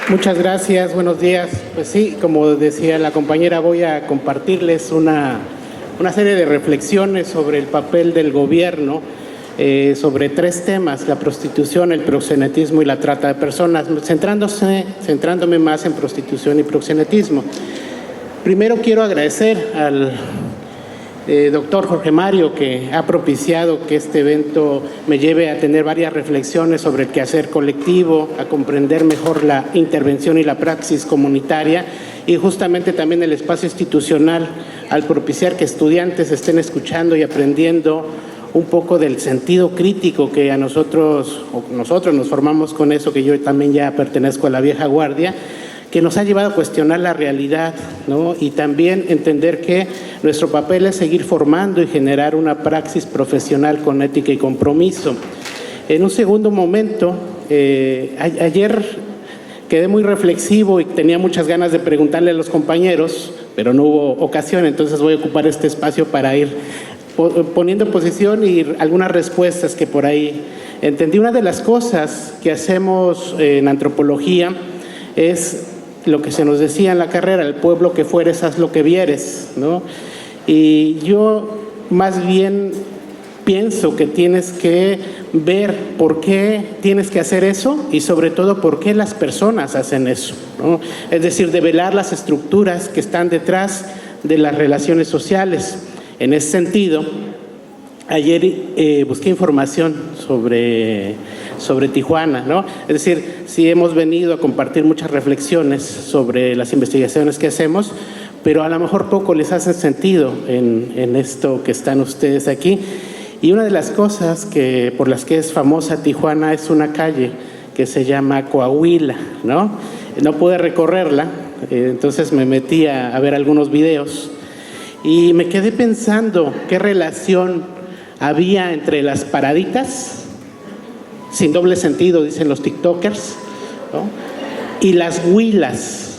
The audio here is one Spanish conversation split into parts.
Muchas gracias, buenos días. Pues sí, como decía la compañera, voy a compartirles una serie de reflexiones sobre el papel del gobierno, sobre tres temas: la prostitución, el proxenetismo y la trata de personas, centrándome más en prostitución y proxenetismo. Primero quiero agradecer al doctor Jorge Mario, que ha propiciado que este evento me lleve a tener varias reflexiones sobre el quehacer colectivo, a comprender mejor la intervención y la praxis comunitaria, y justamente también el espacio institucional, al propiciar que estudiantes estén escuchando y aprendiendo un poco del sentido crítico que a nosotros nos formamos con eso, que yo también ya pertenezco a la vieja guardia, que nos ha llevado a cuestionar la realidad, ¿no? Y también entender que nuestro papel es seguir formando y generar una praxis profesional con ética y compromiso. En un segundo momento, ayer quedé muy reflexivo y tenía muchas ganas de preguntarle a los compañeros, pero no hubo ocasión, entonces voy a ocupar este espacio para ir poniendo en posición y algunas respuestas que por ahí entendí. Una de las cosas que hacemos en antropología es lo que se nos decía en la carrera: el pueblo que fueres, haz lo que vieres, ¿no? Y yo más bien pienso que tienes que ver por qué tienes que hacer eso y sobre todo por qué las personas hacen eso, ¿no? Es decir, develar las estructuras que están detrás de las relaciones sociales. En ese sentido, ayer busqué información sobre Tijuana, ¿no? Es decir, sí hemos venido a compartir muchas reflexiones sobre las investigaciones que hacemos, pero a lo mejor poco les hace sentido en esto que están ustedes aquí. Y una de las cosas por las que es famosa Tijuana es una calle que se llama Coahuila, ¿no? No pude recorrerla, entonces me metí a ver algunos videos y me quedé pensando qué relación había entre las paraditas, sin doble sentido, dicen los tiktokers, ¿no?, y las huilas.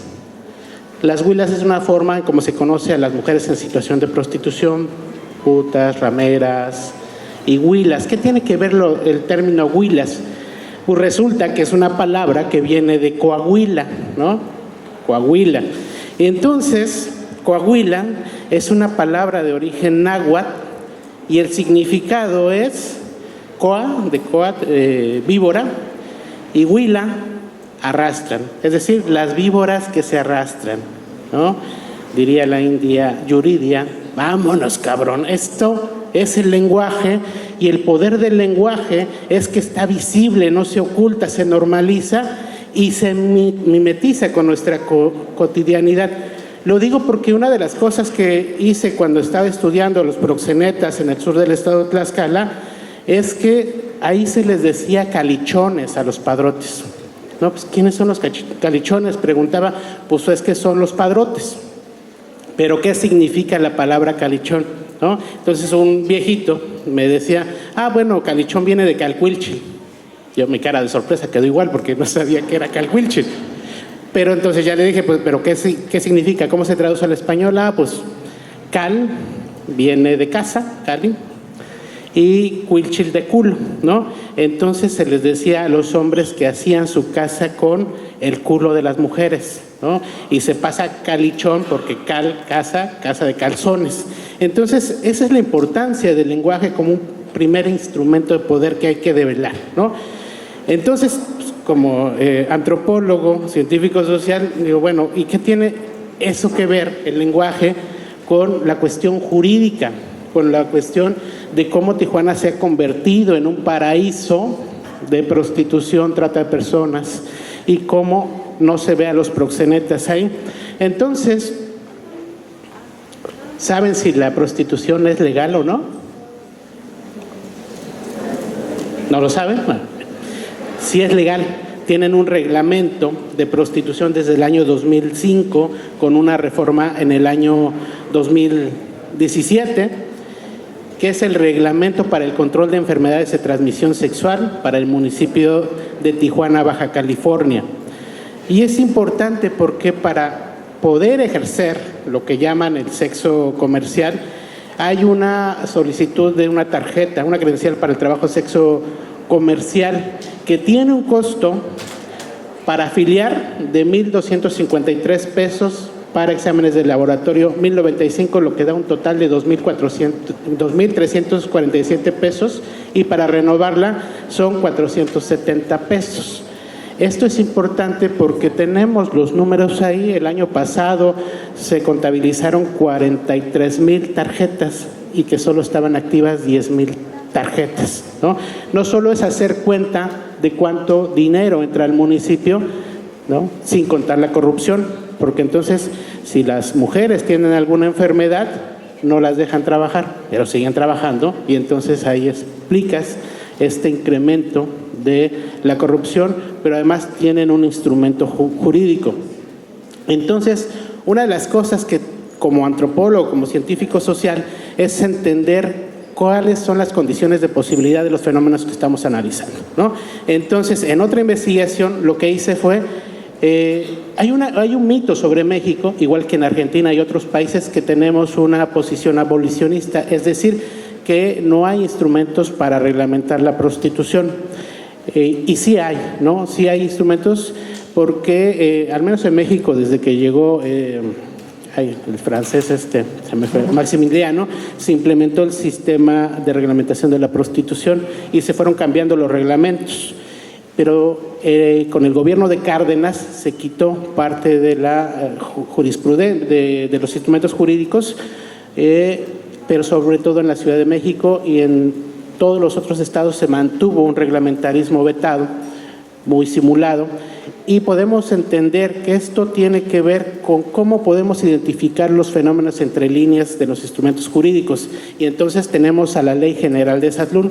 Las huilas es una forma en cómo se conoce a las mujeres en situación de prostitución: putas, rameras y huilas. ¿Qué tiene que ver el término huilas? Pues resulta que es una palabra que viene de Coahuila, ¿no? Coahuila. Y entonces, Coahuila es una palabra de origen náhuatl y el significado es coa, de coa, víbora, y huila, arrastran. Es decir, las víboras que se arrastran, ¿no? Diría la India Yuridia: vámonos, cabrón. Esto es el lenguaje, y el poder del lenguaje es que está visible, no se oculta, se normaliza y se mimetiza con nuestra cotidianidad. Lo digo porque una de las cosas que hice cuando estaba estudiando los proxenetas en el sur del estado de Tlaxcala es que ahí se les decía calichones a los padrotes. No, pues ¿quiénes son los calichones? Preguntaba. Pues es que son los padrotes. ¿Pero qué significa la palabra calichón? ¿No? Entonces un viejito me decía: bueno, calichón viene de calcuilchi. Yo, mi cara de sorpresa quedó igual porque no sabía que era calcuilchi. Pero entonces ya le dije: pues, ¿pero qué significa? ¿Cómo se traduce al español? Pues cal viene de casa, cali, y cuilchil de culo, ¿no? Entonces se les decía a los hombres que hacían su casa con el culo de las mujeres, ¿no? Y se pasa calichón porque casa de calzones. Entonces esa es la importancia del lenguaje como un primer instrumento de poder que hay que develar, ¿no? Entonces, pues, como antropólogo, científico social, digo, bueno, ¿y qué tiene eso que ver el lenguaje con la cuestión jurídica, con la cuestión de cómo Tijuana se ha convertido en un paraíso de prostitución, trata de personas, y cómo no se ve a los proxenetas ahí? Entonces, ¿saben si la prostitución es legal o no? ¿No lo saben? Bueno, sí es legal. Tienen un reglamento de prostitución desde el año 2005, con una reforma en el año 2017, que es el reglamento para el control de enfermedades de transmisión sexual para el municipio de Tijuana, Baja California. Y es importante porque para poder ejercer lo que llaman el sexo comercial, hay una solicitud de una tarjeta, una credencial para el trabajo sexo comercial, que tiene un costo Para afiliar, de 1,253 pesos. Para exámenes de laboratorio, 1,095, lo que da un total de 2,347 pesos. Y para renovarla son 470 pesos. Esto es importante porque tenemos los números ahí. El año pasado se contabilizaron 43,000 tarjetas y que solo estaban activas 10,000 tarjetas, ¿no? No solo es hacer cuenta de cuánto dinero entra al municipio, ¿no?, sin contar la corrupción, porque entonces si las mujeres tienen alguna enfermedad no las dejan trabajar, pero siguen trabajando y entonces ahí explicas este incremento de la corrupción, pero además tienen un instrumento jurídico. Entonces, una de las cosas que como antropólogo, como científico social, es entender cuáles son las condiciones de posibilidad de los fenómenos que estamos analizando, ¿no? Entonces, en otra investigación lo que hice fue, hay un mito sobre México, igual que en Argentina y otros países, que tenemos una posición abolicionista, es decir, que no hay instrumentos para reglamentar la prostitución. Y sí hay, ¿no? Sí hay instrumentos porque, al menos en México, desde que llegó el francés se me fue, Maximiliano, se implementó el sistema de reglamentación de la prostitución y se fueron cambiando los reglamentos. Pero con el gobierno de Cárdenas se quitó parte de la jurisprudencia, de los instrumentos jurídicos, pero sobre todo en la Ciudad de México y en todos los otros estados se mantuvo un reglamentarismo vetado, muy simulado, y podemos entender que esto tiene que ver con cómo podemos identificar los fenómenos entre líneas de los instrumentos jurídicos. Y entonces tenemos a la Ley General de Salud,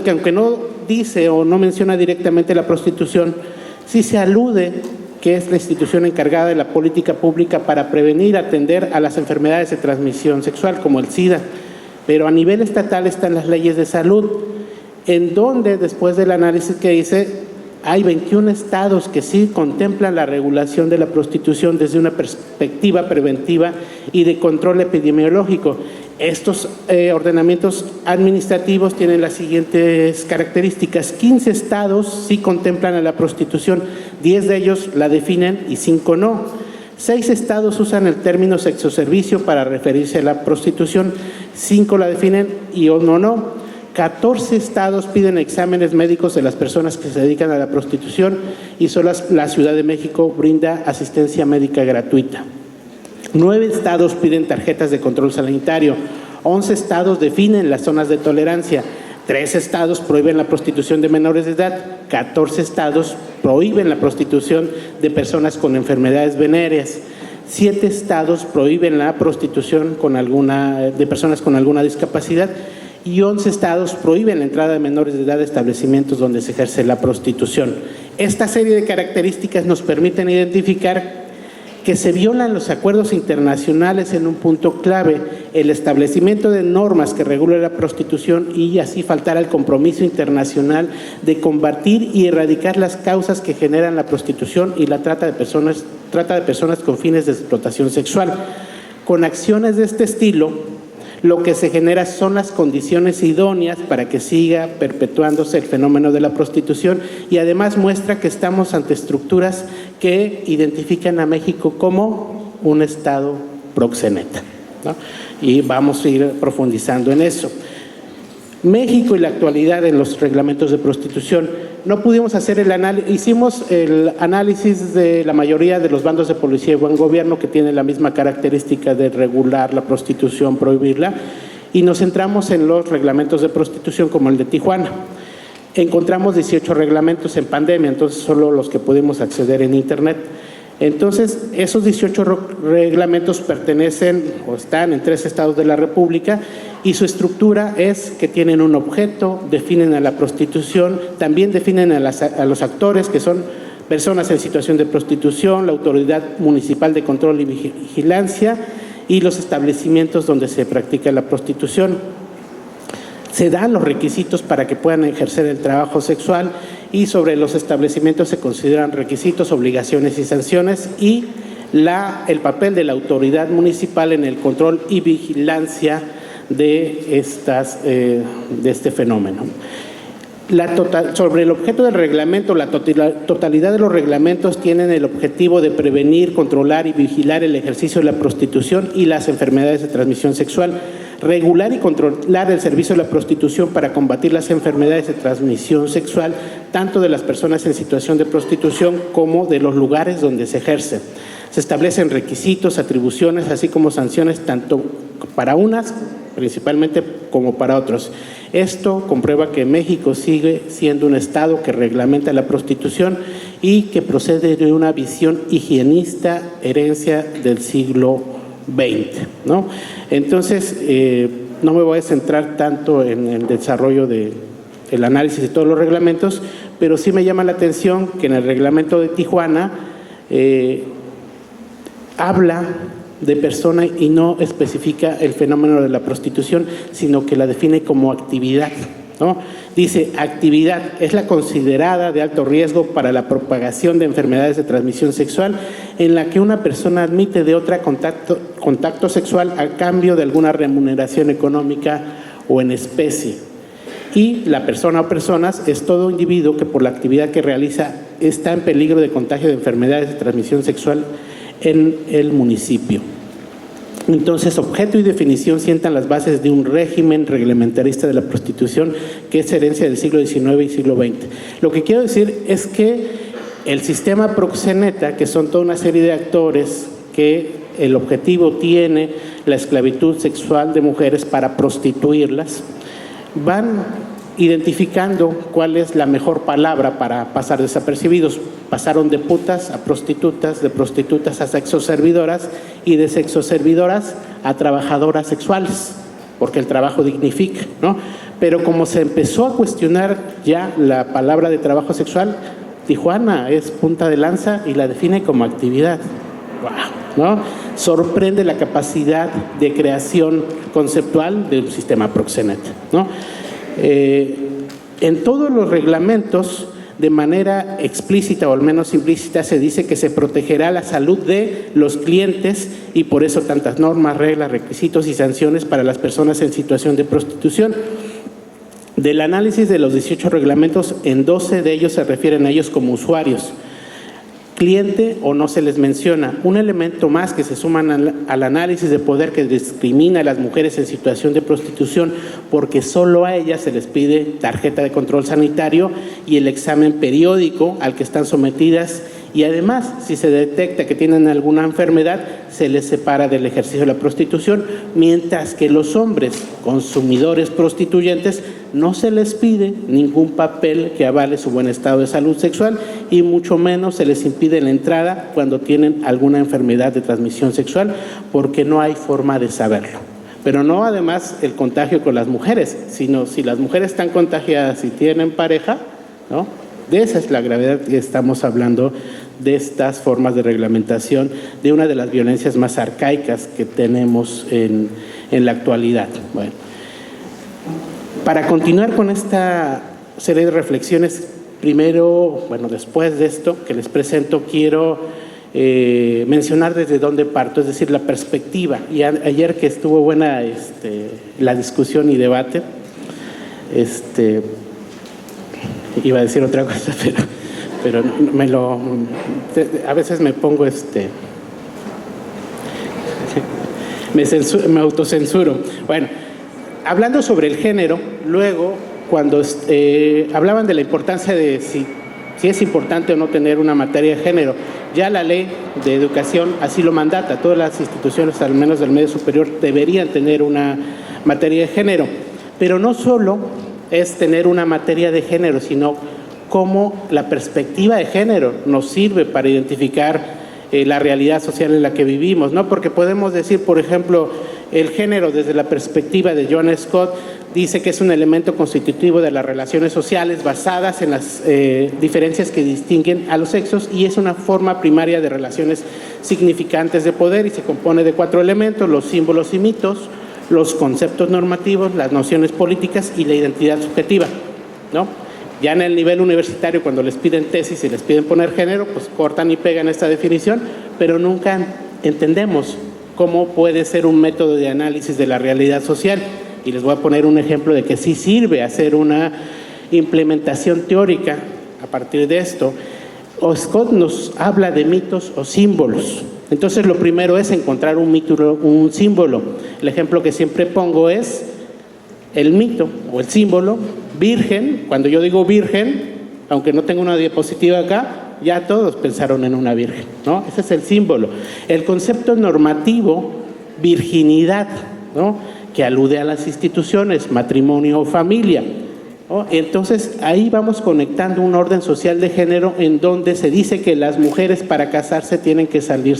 que aunque no dice o no menciona directamente la prostitución, sí se alude que es la institución encargada de la política pública para prevenir y atender a las enfermedades de transmisión sexual, como el SIDA. Pero a nivel estatal están las leyes de salud, en donde después del análisis que hice, hay 21 estados que sí contemplan la regulación de la prostitución desde una perspectiva preventiva y de control epidemiológico. Estos ordenamientos administrativos tienen las siguientes características. 15 estados sí contemplan a la prostitución, 10 de ellos la definen y 5 no. 6 estados usan el término sexoservicio para referirse a la prostitución, 5 la definen y 1 no. 14 estados piden exámenes médicos de las personas que se dedican a la prostitución y solo la Ciudad de México brinda asistencia médica gratuita. 9 estados piden tarjetas de control sanitario, 11 estados definen las zonas de tolerancia, 3 estados prohíben la prostitución de menores de edad, 14 estados prohíben la prostitución de personas con enfermedades venéreas, 7 estados prohíben la prostitución de personas con alguna discapacidad, y 11 estados prohíben la entrada de menores de edad a establecimientos donde se ejerce la prostitución. Esta serie de características nos permiten identificar que se violan los acuerdos internacionales en un punto clave, el establecimiento de normas que regulen la prostitución y así faltar al compromiso internacional de combatir y erradicar las causas que generan la prostitución y la trata de personas con fines de explotación sexual. Con acciones de este estilo, lo que se genera son las condiciones idóneas para que siga perpetuándose el fenómeno de la prostitución y además muestra que estamos ante estructuras que identifican a México como un estado proxeneta, ¿no? Y vamos a ir profundizando en eso. México y la actualidad en los reglamentos de prostitución. No pudimos hacer hicimos el análisis de la mayoría de los bandos de policía y buen gobierno que tienen la misma característica de regular la prostitución, prohibirla, y nos centramos en los reglamentos de prostitución como el de Tijuana. Encontramos 18 reglamentos en pandemia, entonces solo los que pudimos acceder en internet. Entonces, esos 18 reglamentos pertenecen o están en 3 estados de la República y su estructura es que tienen un objeto, definen a la prostitución, también definen a los actores, que son personas en situación de prostitución, la autoridad municipal de control y vigilancia y los establecimientos donde se practica la prostitución. Se dan los requisitos para que puedan ejercer el trabajo sexual y sobre los establecimientos se consideran requisitos, obligaciones y sanciones y el papel de la autoridad municipal en el control y vigilancia de este fenómeno. Sobre el objeto del reglamento, la totalidad de los reglamentos tienen el objetivo de prevenir, controlar y vigilar el ejercicio de la prostitución y las enfermedades de transmisión sexual, regular y controlar el servicio de la prostitución para combatir las enfermedades de transmisión sexual, tanto de las personas en situación de prostitución como de los lugares donde se ejerce. Se establecen requisitos, atribuciones, así como sanciones tanto para unas, principalmente, como para otros. Esto comprueba que México sigue siendo un estado que reglamenta la prostitución y que procede de una visión higienista, herencia del siglo XX, ¿no? Entonces, no me voy a centrar tanto en el desarrollo del análisis de todos los reglamentos, pero sí me llama la atención que en el reglamento de Tijuana habla de persona y no especifica el fenómeno de la prostitución, sino que la define como actividad, ¿no? Dice, actividad es la considerada de alto riesgo para la propagación de enfermedades de transmisión sexual en la que una persona admite de otra contacto sexual a cambio de alguna remuneración económica o en especie. Y la persona o personas es todo individuo que por la actividad que realiza está en peligro de contagio de enfermedades de transmisión sexual en el municipio. Entonces, objeto y definición sientan las bases de un régimen reglamentarista de la prostitución que es herencia del siglo XIX y siglo XX. Lo que quiero decir es que el sistema proxeneta, que son toda una serie de actores que el objetivo tiene la esclavitud sexual de mujeres para prostituirlas, van identificando cuál es la mejor palabra para pasar desapercibidos. Pasaron de putas a prostitutas, de prostitutas a sexoservidoras y de sexoservidoras a trabajadoras sexuales, porque el trabajo dignifica, ¿no? Pero como se empezó a cuestionar ya la palabra de trabajo sexual, Tijuana es punta de lanza y la define como actividad. ¡Wow! ¿No? Sorprende la capacidad de creación conceptual de un sistema proxeneta, ¿no? En todos los reglamentos, de manera explícita o al menos implícita, se dice que se protegerá la salud de los clientes y por eso tantas normas, reglas, requisitos y sanciones para las personas en situación de prostitución. Del análisis de los 18 reglamentos, en 12 de ellos se refieren a ellos como usuarios. Cliente o no se les menciona. Un elemento más que se suman al análisis de poder que discrimina a las mujeres en situación de prostitución porque solo a ellas se les pide tarjeta de control sanitario y el examen periódico al que están sometidas y además si se detecta que tienen alguna enfermedad se les separa del ejercicio de la prostitución, mientras que los hombres consumidores prostituyentes no se les pide ningún papel que avale su buen estado de salud sexual y mucho menos se les impide la entrada cuando tienen alguna enfermedad de transmisión sexual porque no hay forma de saberlo. Pero no además el contagio con las mujeres, sino si las mujeres están contagiadas y tienen pareja, ¿no? De esa es la gravedad que estamos hablando de estas formas de reglamentación de una de las violencias más arcaicas que tenemos en la actualidad. Bueno, para continuar con esta serie de reflexiones, primero, bueno, después de esto que les presento, quiero mencionar desde dónde parto, es decir, la perspectiva. Y ayer que estuvo buena la discusión y debate, iba a decir otra cosa, pero a veces me pongo me autocensuro. Bueno, hablando sobre el género, luego cuando hablaban de la importancia de si es importante o no tener una materia de género, ya la ley de educación así lo mandata, todas las instituciones, al menos del medio superior, deberían tener una materia de género, pero no solo es tener una materia de género, sino cómo la perspectiva de género nos sirve para identificar la realidad social en la que vivimos, ¿no? Porque podemos decir, por ejemplo, el género desde la perspectiva de John Scott dice que es un elemento constitutivo de las relaciones sociales basadas en las diferencias que distinguen a los sexos y es una forma primaria de relaciones significantes de poder y se compone de 4 elementos, los símbolos y mitos, los conceptos normativos, las nociones políticas y la identidad subjetiva, ¿no? Ya en el nivel universitario, cuando les piden tesis y les piden poner género, pues cortan y pegan esta definición, pero nunca entendemos cómo puede ser un método de análisis de la realidad social. Y les voy a poner un ejemplo de que sí sirve hacer una implementación teórica a partir de esto. Scott nos habla de mitos o símbolos. Entonces lo primero es encontrar un mito, un símbolo. El ejemplo que siempre pongo es el mito o el símbolo virgen. Cuando yo digo virgen, aunque no tengo una diapositiva acá, ya todos pensaron en una virgen, ¿no? Ese es el símbolo. El concepto normativo, virginidad, ¿no? Que alude a las instituciones, matrimonio o familia, ¿no? Entonces ahí vamos conectando un orden social de género en donde se dice que las mujeres para casarse tienen que salir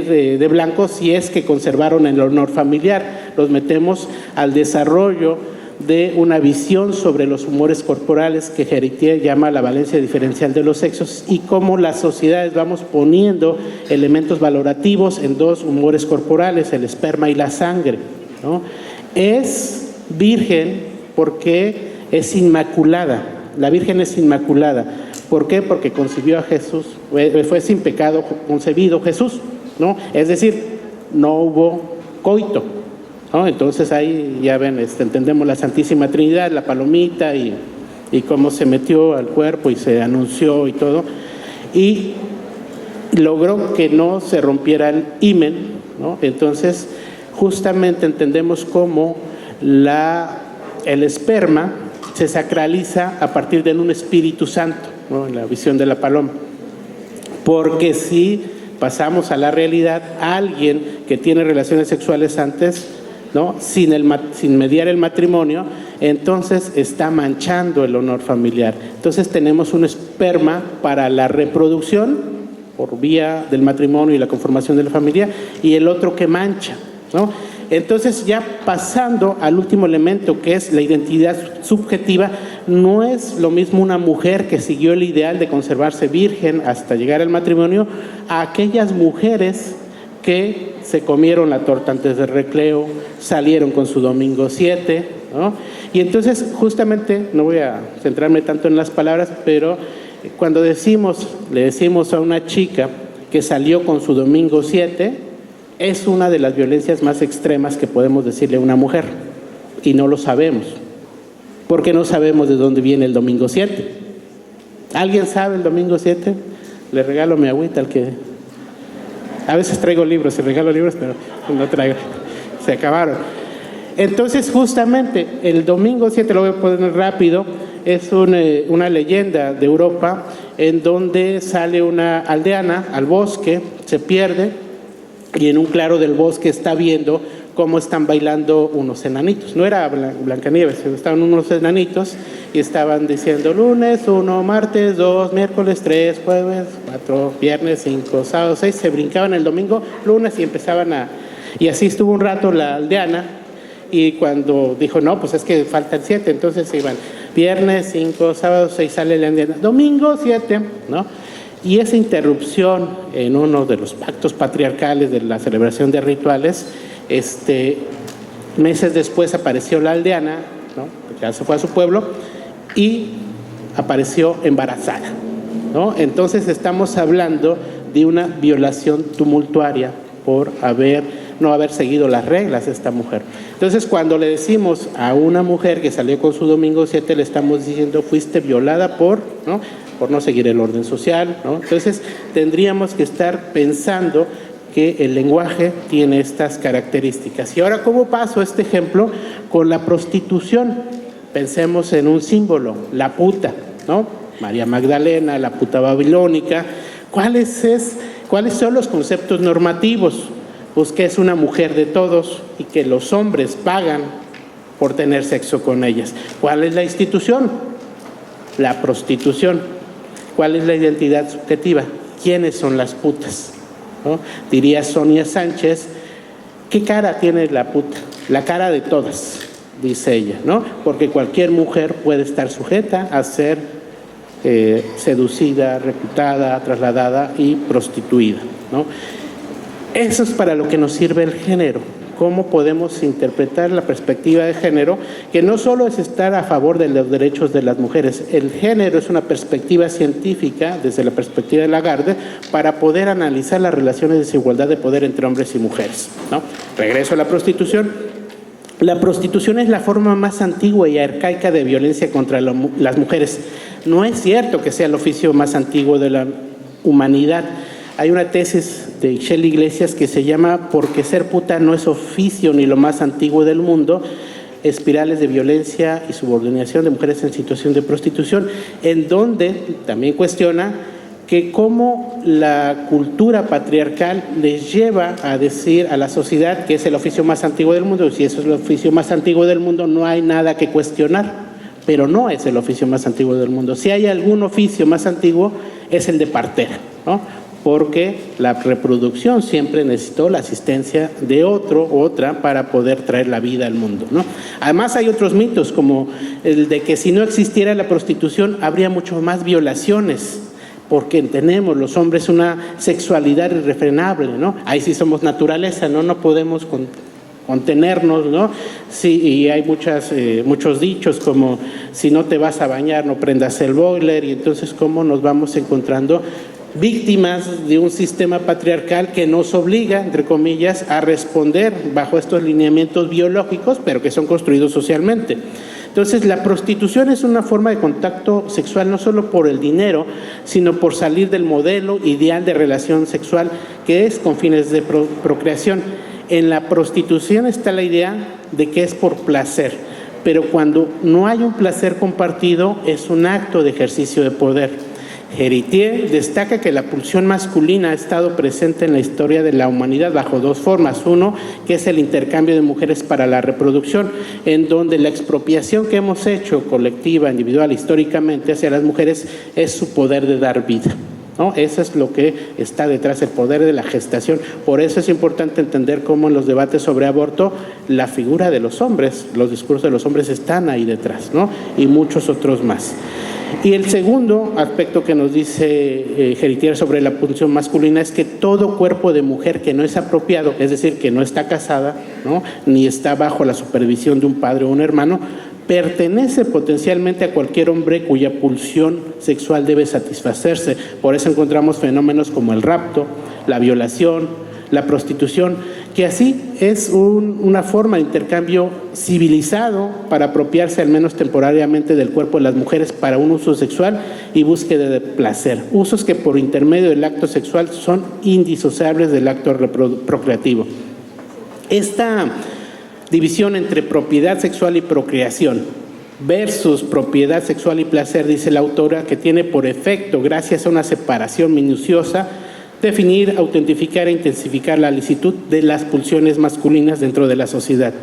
de blanco si es que conservaron el honor familiar. Los metemos al desarrollo de una visión sobre los humores corporales que Héritier llama la valencia diferencial de los sexos y cómo las sociedades vamos poniendo elementos valorativos en dos humores corporales, el esperma y la sangre, ¿no? Es virgen porque es inmaculada. La Virgen es inmaculada. ¿Por qué? Porque concibió a Jesús, fue sin pecado concebido Jesús, ¿no? Es decir, no hubo coito, ¿no? Entonces ahí ya ven, entendemos la Santísima Trinidad, la palomita y cómo se metió al cuerpo y se anunció y todo. Y logró que no se rompiera el himen, ¿no? Entonces justamente entendemos cómo el esperma se sacraliza a partir de un Espíritu Santo, ¿no? En la visión de la paloma. Porque si pasamos a la realidad, alguien que tiene relaciones sexuales antes, ¿no? sin mediar el matrimonio, entonces está manchando el honor familiar. Entonces tenemos un esperma para la reproducción por vía del matrimonio y la conformación de la familia, y el otro que mancha, ¿no? Entonces, ya pasando al último elemento, que es la identidad subjetiva, no es lo mismo una mujer que siguió el ideal de conservarse virgen hasta llegar al matrimonio a aquellas mujeres que se comieron la torta antes del recreo, salieron con su domingo 7, ¿no? Y entonces, justamente, no voy a centrarme tanto en las palabras, pero cuando le decimos a una chica que salió con su domingo 7, es una de las violencias más extremas que podemos decirle a una mujer, y no lo sabemos, porque no sabemos de dónde viene el domingo 7. ¿Alguien sabe el domingo 7? Le regalo mi agüita al que... A veces traigo libros, regalo libros, pero no traigo, se acabaron. Entonces, justamente, el domingo 7, lo voy a poner rápido, es una leyenda de Europa en donde sale una aldeana al bosque, se pierde, y en un claro del bosque está viendo cómo están bailando unos enanitos. No era Blancanieves, estaban unos enanitos y estaban diciendo lunes 1, martes 2, miércoles 3, jueves 4, viernes 5, sábado 6. Se brincaban el domingo, lunes y empezaban y así estuvo un rato la aldeana, y cuando dijo, no, pues es que falta el 7, entonces iban viernes 5, sábado 6, sale la aldeana, domingo 7, ¿no? Y esa interrupción en uno de los pactos patriarcales de la celebración de rituales, meses después apareció la aldeana, ¿no? Ya se fue a su pueblo y apareció embarazada, ¿no? Entonces estamos hablando de una violación tumultuaria por no haber seguido las reglas de esta mujer. Entonces, cuando le decimos a una mujer que salió con su domingo 7, le estamos diciendo, fuiste violada por no seguir el orden social, ¿no? Entonces, tendríamos que estar pensando que el lenguaje tiene estas características. Y ahora, ¿cómo paso este ejemplo con la prostitución? Pensemos en un símbolo, la puta, ¿no? María Magdalena, la puta babilónica. ¿Cuáles son los conceptos normativos? Pues que es una mujer de todos y que los hombres pagan por tener sexo con ellas. ¿Cuál es la institución? La prostitución. ¿Cuál es la identidad subjetiva? ¿Quiénes son las putas? ¿No? Diría Sonia Sánchez, ¿qué cara tiene la puta? La cara de todas, dice ella, ¿no? Porque cualquier mujer puede estar sujeta a ser seducida, reclutada, trasladada y prostituida, ¿no? Eso es para lo que nos sirve el género. ¿Cómo podemos interpretar la perspectiva de género? Que no solo es estar a favor de los derechos de las mujeres. El género es una perspectiva científica, desde la perspectiva de Lagarde, para poder analizar las relaciones de desigualdad de poder entre hombres y mujeres, ¿no? Regreso a la prostitución. La prostitución es la forma más antigua y arcaica de violencia contra las mujeres. No es cierto que sea el oficio más antiguo de la humanidad. Hay una tesis de Ixchel Iglesias que se llama "Porque ser puta no es oficio ni lo más antiguo del mundo, espirales de violencia y subordinación de mujeres en situación de prostitución", en donde también cuestiona que cómo la cultura patriarcal les lleva a decir a la sociedad que es el oficio más antiguo del mundo, y si eso es el oficio más antiguo del mundo no hay nada que cuestionar, pero no es el oficio más antiguo del mundo. Si hay algún oficio más antiguo es el de partera, ¿no? Porque la reproducción siempre necesitó la asistencia de otro u otra para poder traer la vida al mundo, ¿no? Además hay otros mitos como el de que si no existiera la prostitución habría mucho más violaciones, porque tenemos los hombres una sexualidad irrefrenable, ¿no? Ahí sí somos naturaleza, ¿no? No podemos contenernos, ¿no? Sí, y hay muchos dichos como si no te vas a bañar no prendas el boiler, y entonces cómo nos vamos encontrando víctimas de un sistema patriarcal que nos obliga, entre comillas, a responder bajo estos lineamientos biológicos, pero que son construidos socialmente. Entonces, la prostitución es una forma de contacto sexual no solo por el dinero, sino por salir del modelo ideal de relación sexual que es con fines de procreación. En la prostitución está la idea de que es por placer, pero cuando no hay un placer compartido es un acto de ejercicio de poder. Héritier destaca que la pulsión masculina ha estado presente en la historia de la humanidad bajo dos formas. Uno, que es el intercambio de mujeres para la reproducción, en donde la expropiación que hemos hecho colectiva, individual, históricamente hacia las mujeres es su poder de dar vida, ¿no? Eso es lo que está detrás, el poder de la gestación. Por eso es importante entender cómo en los debates sobre aborto la figura de los hombres, los discursos de los hombres están ahí detrás, ¿no? Y muchos otros más. Y el segundo aspecto que nos dice Héritier sobre la pulsión masculina es que todo cuerpo de mujer que no es apropiado, es decir, que no está casada, ¿no? Ni está bajo la supervisión de un padre o un hermano, pertenece potencialmente a cualquier hombre cuya pulsión sexual debe satisfacerse. Por eso encontramos fenómenos como el rapto, la violación, la prostitución, que así es una forma de intercambio civilizado para apropiarse al menos temporariamente del cuerpo de las mujeres para un uso sexual y búsqueda de placer. Usos que por intermedio del acto sexual son indisociables del acto procreativo. Esta división entre propiedad sexual y procreación versus propiedad sexual y placer, dice la autora, que tiene por efecto, gracias a una separación minuciosa, definir, autentificar e intensificar la licitud de las pulsiones masculinas dentro de la sociedad.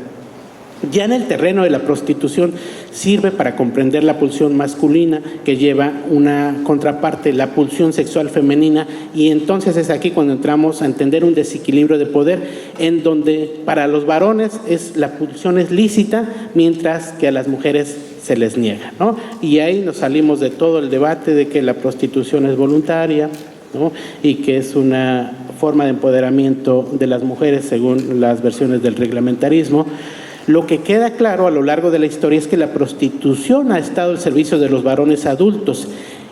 Ya en el terreno de la prostitución sirve para comprender la pulsión masculina que lleva una contraparte, la pulsión sexual femenina, y entonces es aquí cuando entramos a entender un desequilibrio de poder en donde para los varones la pulsión es lícita mientras que a las mujeres se les niega, ¿no? Y ahí nos salimos de todo el debate de que la prostitución es voluntaria, ¿no? Y que es una forma de empoderamiento de las mujeres según las versiones del reglamentarismo. Lo que queda claro a lo largo de la historia es que la prostitución ha estado al servicio de los varones adultos,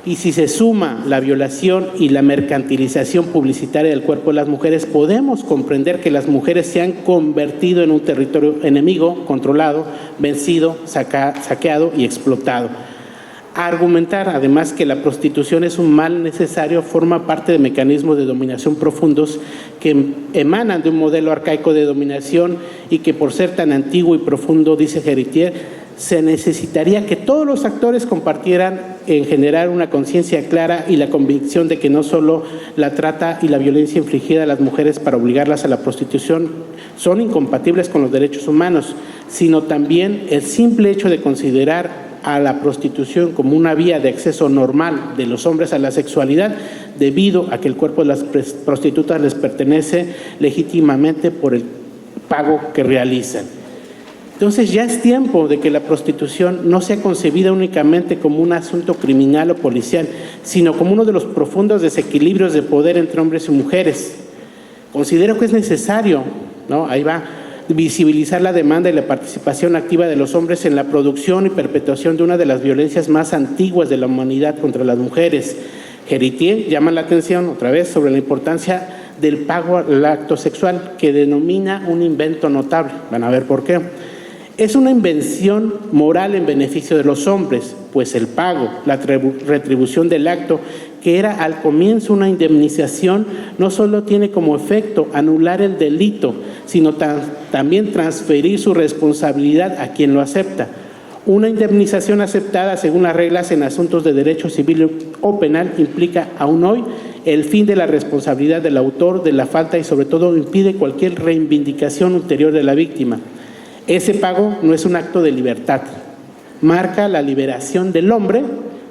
y si se suma la violación y la mercantilización publicitaria del cuerpo de las mujeres, podemos comprender que las mujeres se han convertido en un territorio enemigo, controlado, vencido, saqueado y explotado. Argumentar además que la prostitución es un mal necesario forma parte de mecanismos de dominación profundos que emanan de un modelo arcaico de dominación y que por ser tan antiguo y profundo, dice Héritier, se necesitaría que todos los actores compartieran en generar una conciencia clara y la convicción de que no solo la trata y la violencia infligida a las mujeres para obligarlas a la prostitución son incompatibles con los derechos humanos, sino también el simple hecho de considerar a la prostitución como una vía de acceso normal de los hombres a la sexualidad, debido a que el cuerpo de las prostitutas les pertenece legítimamente por el pago que realizan. Entonces ya es tiempo de que la prostitución no sea concebida únicamente como un asunto criminal o policial, sino como uno de los profundos desequilibrios de poder entre hombres y mujeres. Considero que es necesario, ¿no? Ahí va, visibilizar la demanda y la participación activa de los hombres en la producción y perpetuación de una de las violencias más antiguas de la humanidad contra las mujeres. Héritier llama la atención otra vez sobre la importancia del pago al acto sexual, que denomina un invento notable. Van a ver por qué. Es una invención moral en beneficio de los hombres, pues el pago, la retribución del acto, que era al comienzo una indemnización, no solo tiene como efecto anular el delito, sino también transferir su responsabilidad a quien lo acepta. Una indemnización aceptada según las reglas en asuntos de derecho civil o penal implica aún hoy el fin de la responsabilidad del autor de la falta y sobre todo impide cualquier reivindicación ulterior de la víctima. Ese pago no es un acto de libertad, marca la liberación del hombre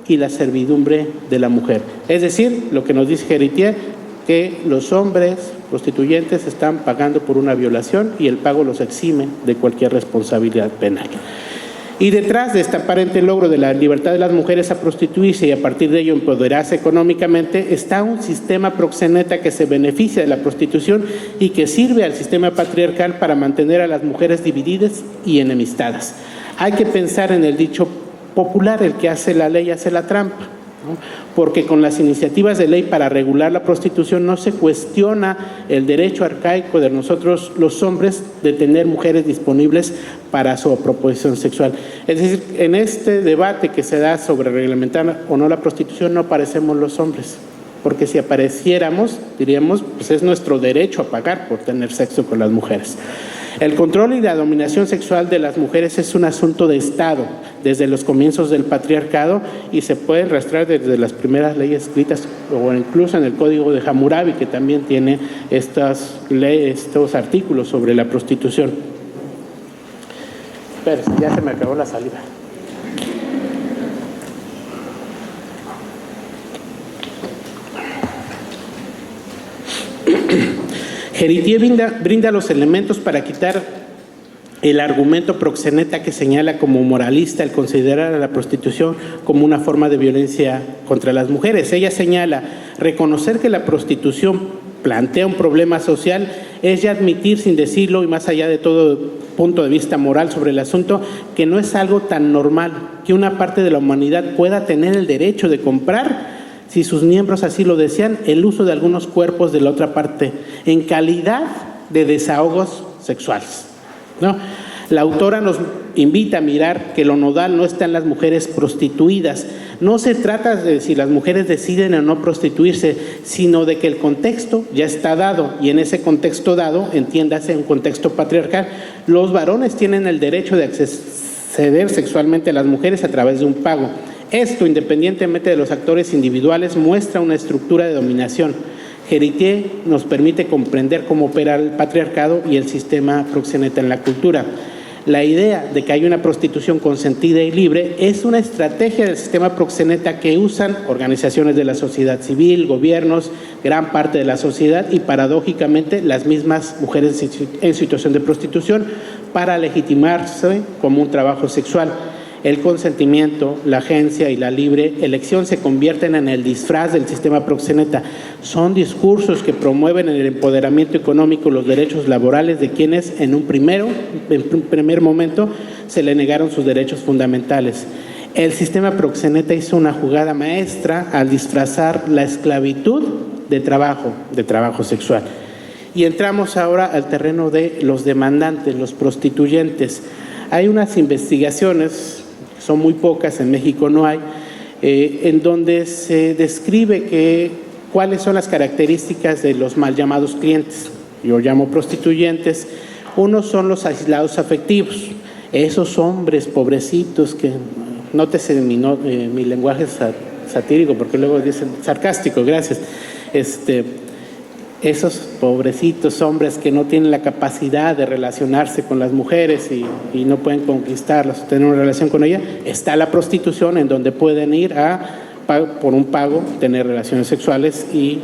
y la servidumbre de la mujer. Es decir, lo que nos dice Héritier, que los hombres prostituyentes están pagando por una violación y el pago los exime de cualquier responsabilidad penal. Y detrás de este aparente logro de la libertad de las mujeres a prostituirse y a partir de ello empoderarse económicamente, está un sistema proxeneta que se beneficia de la prostitución y que sirve al sistema patriarcal para mantener a las mujeres divididas y enemistadas. Hay que pensar en el dicho popular, el que hace la ley hace la trampa, ¿no? Porque con las iniciativas de ley para regular la prostitución no se cuestiona el derecho arcaico de nosotros los hombres de tener mujeres disponibles para su apropiación sexual. Es decir, en este debate que se da sobre reglamentar o no la prostitución no aparecemos los hombres, porque si apareciéramos diríamos, pues es nuestro derecho a pagar por tener sexo con las mujeres. El control y la dominación sexual de las mujeres es un asunto de Estado desde los comienzos del patriarcado y se puede rastrear desde las primeras leyes escritas o incluso en el Código de Hammurabi, que también tiene estos artículos sobre la prostitución. Pero ya se me acabó la saliva. Héritier brinda los elementos para quitar el argumento proxeneta que señala como moralista el considerar a la prostitución como una forma de violencia contra las mujeres. Ella señala, reconocer que la prostitución plantea un problema social es ya admitir sin decirlo y más allá de todo punto de vista moral sobre el asunto, que no es algo tan normal que una parte de la humanidad pueda tener el derecho de comprar, si sus miembros así lo desean, el uso de algunos cuerpos de la otra parte, en calidad de desahogos sexuales, ¿no? La autora nos invita a mirar que lo nodal no está en las mujeres prostituidas. No se trata de si las mujeres deciden o no prostituirse, sino de que el contexto ya está dado, y en ese contexto dado, entiéndase un contexto patriarcal, los varones tienen el derecho de acceder sexualmente a las mujeres a través de un pago. Esto, independientemente de los actores individuales, muestra una estructura de dominación. Héritier nos permite comprender cómo opera el patriarcado y el sistema proxeneta en la cultura. La idea de que hay una prostitución consentida y libre es una estrategia del sistema proxeneta que usan organizaciones de la sociedad civil, gobiernos, gran parte de la sociedad y paradójicamente las mismas mujeres en situación de prostitución para legitimarse como un trabajo sexual. El consentimiento, la agencia y la libre elección se convierten en el disfraz del sistema proxeneta. Son discursos que promueven el empoderamiento económico, los derechos laborales de quienes en un primer momento se le negaron sus derechos fundamentales. El sistema proxeneta hizo una jugada maestra al disfrazar la esclavitud de trabajo sexual. Y entramos ahora al terreno de los demandantes, los prostituyentes. Hay unas investigaciones, son muy pocas, en México no hay, en donde se describe cuáles son las características de los mal llamados clientes. Yo llamo prostituyentes. Unos son los aislados afectivos, esos hombres pobrecitos que, nótese mi lenguaje satírico, porque luego dicen sarcástico, gracias. Esos pobrecitos hombres que no tienen la capacidad de relacionarse con las mujeres y no pueden conquistarlas o tener una relación con ellas, está la prostitución en donde pueden ir por un pago, tener relaciones sexuales y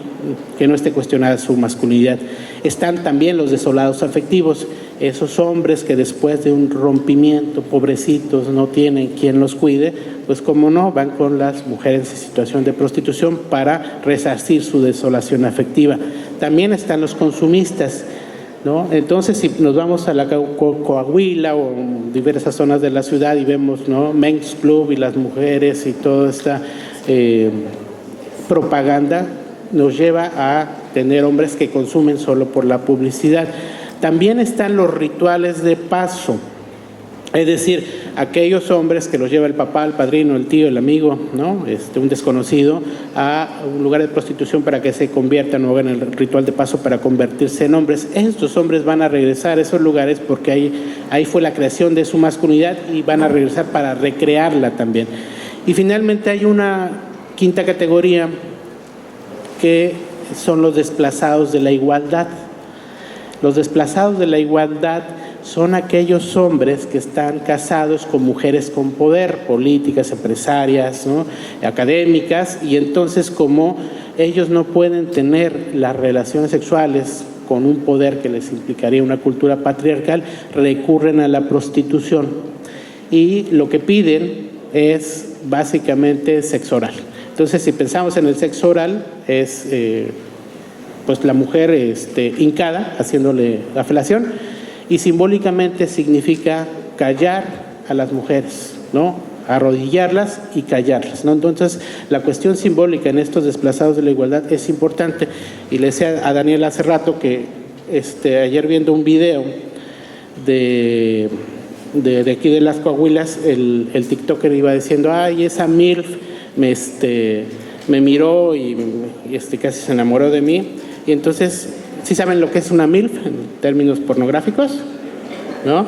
que no esté cuestionada su masculinidad. Están también los desolados afectivos, esos hombres que después de un rompimiento, pobrecitos, no tienen quien los cuide, pues como no, van con las mujeres en situación de prostitución para resarcir su desolación afectiva. También están los consumistas, ¿no? Entonces, si nos vamos a la Coahuila o diversas zonas de la ciudad y vemos, ¿no?, Men's Club y las mujeres y toda esta propaganda, nos lleva a tener hombres que consumen solo por la publicidad. También están los rituales de paso. Es decir, aquellos hombres que los lleva el papá, el padrino, el tío, el amigo, ¿no? Un desconocido, a un lugar de prostitución para que se conviertan o hagan el ritual de paso para convertirse en hombres. Estos hombres van a regresar a esos lugares porque ahí fue la creación de su masculinidad y van a regresar para recrearla también. Y finalmente hay una quinta categoría que son los desplazados de la igualdad. Los desplazados de la igualdad son aquellos hombres que están casados con mujeres con poder, políticas, empresarias, ¿no? Académicas, y entonces como ellos no pueden tener las relaciones sexuales con un poder que les implicaría una cultura patriarcal, recurren a la prostitución y lo que piden es básicamente sexo oral. Entonces, si pensamos en el sexo oral, es pues la mujer hincada haciéndole la felación, y simbólicamente significa callar a las mujeres, ¿no? Arrodillarlas y callarlas, ¿no? Entonces, la cuestión simbólica en estos desplazados de la igualdad es importante. Y le decía a Daniel hace rato que ayer viendo un video de aquí de las Coahuilas, el TikToker iba diciendo, ay, esa MILF me miró y casi se enamoró de mí. Y entonces, ¿sí saben lo que es una MILF en términos pornográficos? ¿No?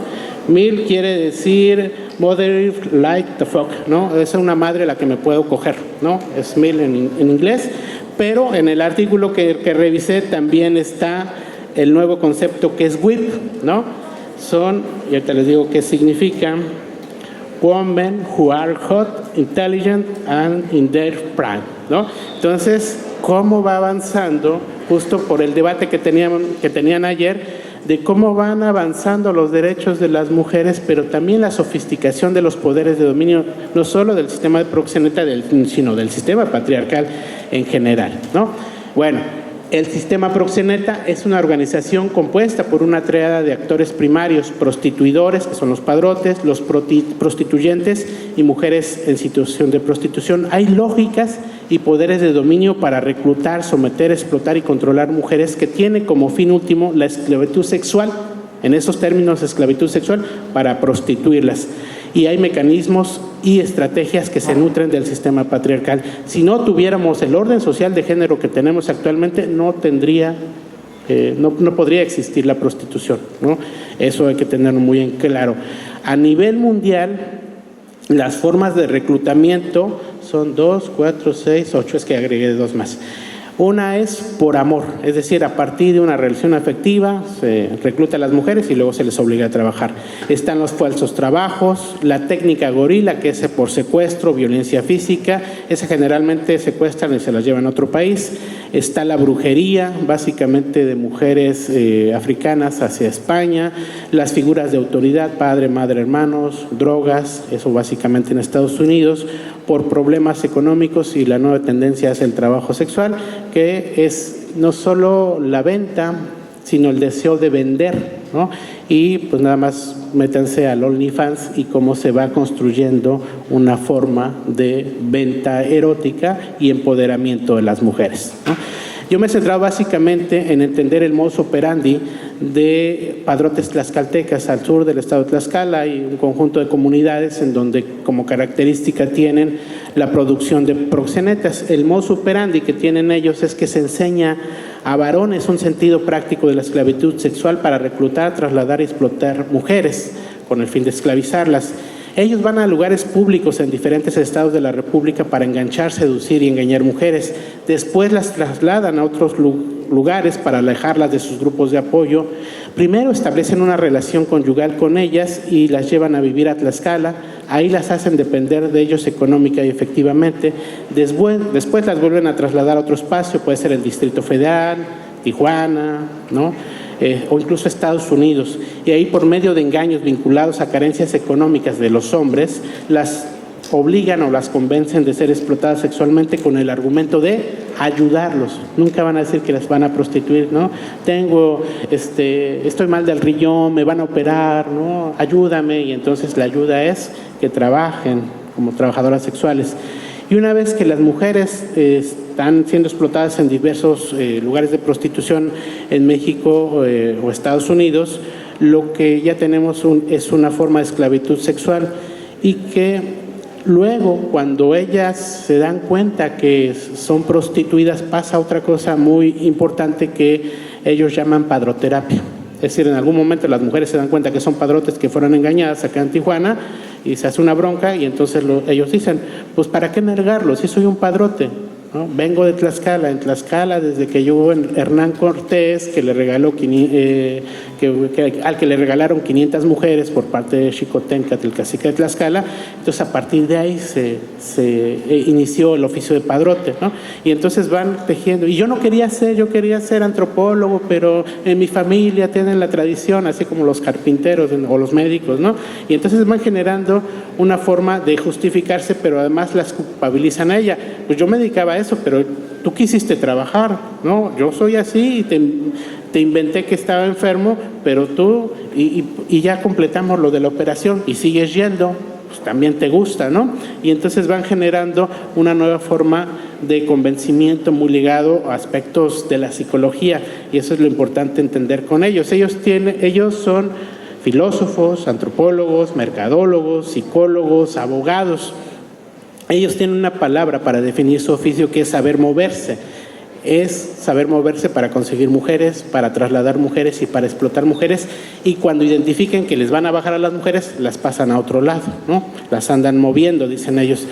MILF quiere decir Mother Like the Fuck, ¿no? Es una madre la que me puedo coger, ¿no? Es MILF en inglés, pero en el artículo que revisé también está el nuevo concepto que es WIP, ¿no? Y ahorita les digo qué significa: Women who are hot, intelligent and in their prime, ¿no? Entonces, ¿cómo va avanzando? Justo por el debate que tenían ayer, de cómo van avanzando los derechos de las mujeres, pero también la sofisticación de los poderes de dominio, no solo del sistema de proxeneta, sino del sistema patriarcal en general, ¿no? Bueno, el sistema proxeneta es una organización compuesta por una triada de actores primarios: prostituidores, que son los padrotes, los prostituyentes y mujeres en situación de prostitución. Hay lógicas y poderes de dominio para reclutar, someter, explotar y controlar mujeres, que tiene como fin último la esclavitud sexual, en esos términos esclavitud sexual, para prostituirlas. Y hay mecanismos y estrategias que se nutren del sistema patriarcal. Si no tuviéramos el orden social de género que tenemos actualmente, no podría existir la prostitución, ¿no? Eso hay que tenerlo muy en claro. A nivel mundial, las formas de reclutamiento son 2, 4, 6, 8, es que agregué 2 más. Una es por amor, es decir, a partir de una relación afectiva se recluta a las mujeres y luego se les obliga a trabajar. Están los falsos trabajos, la técnica gorila, que es por secuestro, violencia física, esa generalmente secuestran y se las llevan a otro país. Está la brujería, básicamente de mujeres africanas hacia España, las figuras de autoridad, padre, madre, hermanos, drogas, eso básicamente en Estados Unidos, por problemas económicos y la nueva tendencia hacia el trabajo sexual, que es no solo la venta, sino el deseo de vender, ¿no? Y pues nada más métanse al OnlyFans y cómo se va construyendo una forma de venta erótica y empoderamiento de las mujeres, ¿no? Yo me he centrado básicamente en entender el modus operandi de padrotes tlaxcaltecas al sur del estado de Tlaxcala y un conjunto de comunidades en donde como característica tienen la producción de proxenetas. El modus operandi que tienen ellos es que se enseña a varones un sentido práctico de la esclavitud sexual para reclutar, trasladar y explotar mujeres con el fin de esclavizarlas. Ellos van a lugares públicos en diferentes estados de la República para enganchar, seducir y engañar mujeres. Después las trasladan a otros lugares para alejarlas de sus grupos de apoyo. Primero establecen una relación conyugal con ellas y las llevan a vivir a Tlaxcala. Ahí las hacen depender de ellos económica y efectivamente. Después las vuelven a trasladar a otro espacio, puede ser el Distrito Federal, Tijuana, ¿no? O incluso Estados Unidos, y ahí por medio de engaños vinculados a carencias económicas de los hombres, las obligan o las convencen de ser explotadas sexualmente con el argumento de ayudarlos. Nunca van a decir que las van a prostituir, ¿no? Estoy mal del riñón, me van a operar, ¿no? Ayúdame, y entonces la ayuda es que trabajen como trabajadoras sexuales. Y una vez que las mujeres están siendo explotadas en diversos lugares de prostitución en México o Estados Unidos, lo que ya tenemos es una forma de esclavitud sexual, y que luego, cuando ellas se dan cuenta que son prostituidas, pasa otra cosa muy importante que ellos llaman padroterapia. Es decir, en algún momento las mujeres se dan cuenta que son padrotes que fueron engañadas acá en Tijuana, y se hace una bronca, y entonces ellos dicen, pues ¿para qué negarlo? Si soy un padrote, ¿no? Vengo de Tlaxcala. En Tlaxcala, desde que llegó Hernán Cortés, que le regaló al que le regalaron 500 mujeres por parte de Xicoténcatl, el cacique de Tlaxcala, entonces a partir de ahí se inició el oficio de padrote, ¿no? Y entonces van tejiendo. Y yo quería ser antropólogo, pero en mi familia tienen la tradición, así como los carpinteros o los médicos, ¿no? Y entonces van generando una forma de justificarse, pero además las culpabilizan a ella. Pues yo me dedicaba a eso, pero tú quisiste trabajar, ¿no? Yo soy así y te inventé que estaba enfermo, pero tú, y ya completamos lo de la operación y sigues yendo, pues también te gusta, ¿no? Y entonces van generando una nueva forma de convencimiento muy ligado a aspectos de la psicología, y eso es lo importante entender con ellos. Ellos son filósofos, antropólogos, mercadólogos, psicólogos, abogados. Ellos tienen una palabra para definir su oficio, que es saber moverse. Es saber moverse para conseguir mujeres, para trasladar mujeres y para explotar mujeres, y cuando identifiquen que les van a bajar a las mujeres, las pasan a otro lado, ¿no? Las andan moviendo, dicen ellos.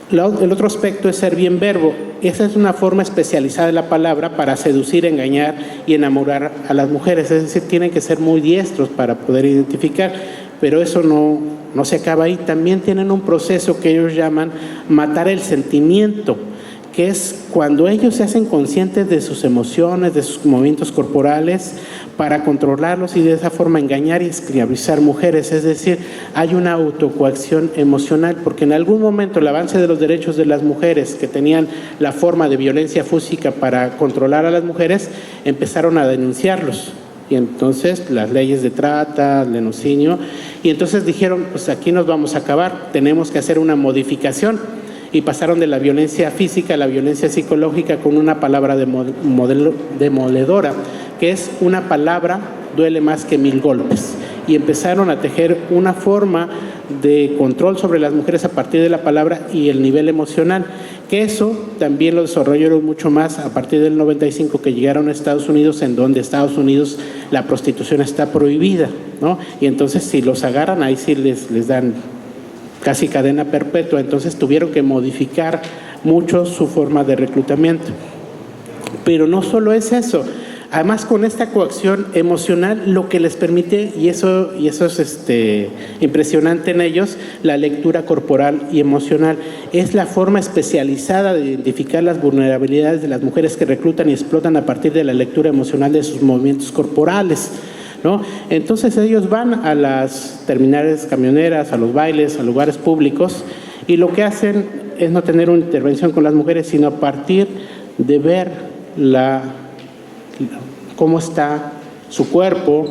El otro aspecto es ser bien verbo. Esa es una forma especializada de la palabra para seducir, engañar y enamorar a las mujeres. Es decir, tienen que ser muy diestros para poder identificar, pero eso no se acaba ahí. También tienen un proceso que ellos llaman matar el sentimiento, que es cuando ellos se hacen conscientes de sus emociones, de sus movimientos corporales, para controlarlos y de esa forma engañar y esclavizar mujeres. Es decir, hay una autocoacción emocional, porque en algún momento el avance de los derechos de las mujeres, que tenían la forma de violencia física para controlar a las mujeres, empezaron a denunciarlos. Y entonces las leyes de trata, lenocinio, y entonces dijeron, pues aquí nos vamos a acabar, tenemos que hacer una modificación. Y pasaron de la violencia física a la violencia psicológica con una palabra demoledora, que es una palabra duele más que 1000 golpes. Y empezaron a tejer una forma de control sobre las mujeres a partir de la palabra y el nivel emocional, que eso también lo desarrollaron mucho más a partir del 95, que llegaron a Estados Unidos, en donde Estados Unidos la prostitución está prohibida, ¿no? Y entonces si los agarran, ahí sí les dan casi cadena perpetua. Entonces tuvieron que modificar mucho su forma de reclutamiento. Pero no solo es eso, además con esta coacción emocional, lo que les permite, y eso es impresionante en ellos, la lectura corporal y emocional. Es la forma especializada de identificar las vulnerabilidades de las mujeres que reclutan y explotan a partir de la lectura emocional de sus movimientos corporales, ¿no? Entonces ellos van a las terminales camioneras, a los bailes, a lugares públicos, y lo que hacen es no tener una intervención con las mujeres, sino a partir de ver cómo está su cuerpo,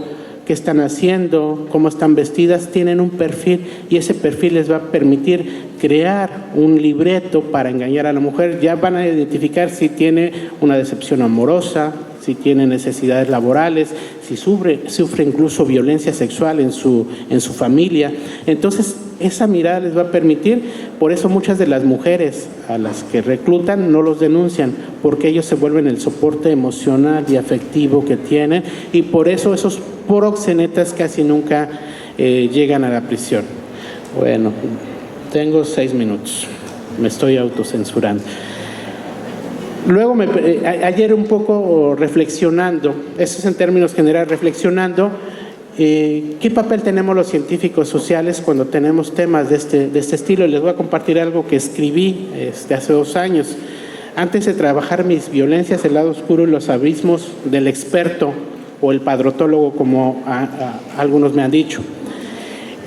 qué están haciendo, cómo están vestidas. Tienen un perfil, y ese perfil les va a permitir crear un libreto para engañar a la mujer. Ya van a identificar si tiene una decepción amorosa, si tiene necesidades laborales, si sufre incluso violencia sexual en su familia. Entonces, esa mirada les va a permitir, por eso muchas de las mujeres a las que reclutan no los denuncian, porque ellos se vuelven el soporte emocional y afectivo que tienen, y por eso esos proxenetas casi nunca llegan a la prisión. Bueno, tengo 6 minutos, me estoy autocensurando. Luego, ayer un poco reflexionando, eso es en términos generales, reflexionando, ¿qué papel tenemos los científicos sociales cuando tenemos temas de este estilo? Y les voy a compartir algo que escribí hace 2 años. Antes de trabajar mis violencias, el lado oscuro y los abismos del experto o el padrotólogo, como algunos me han dicho.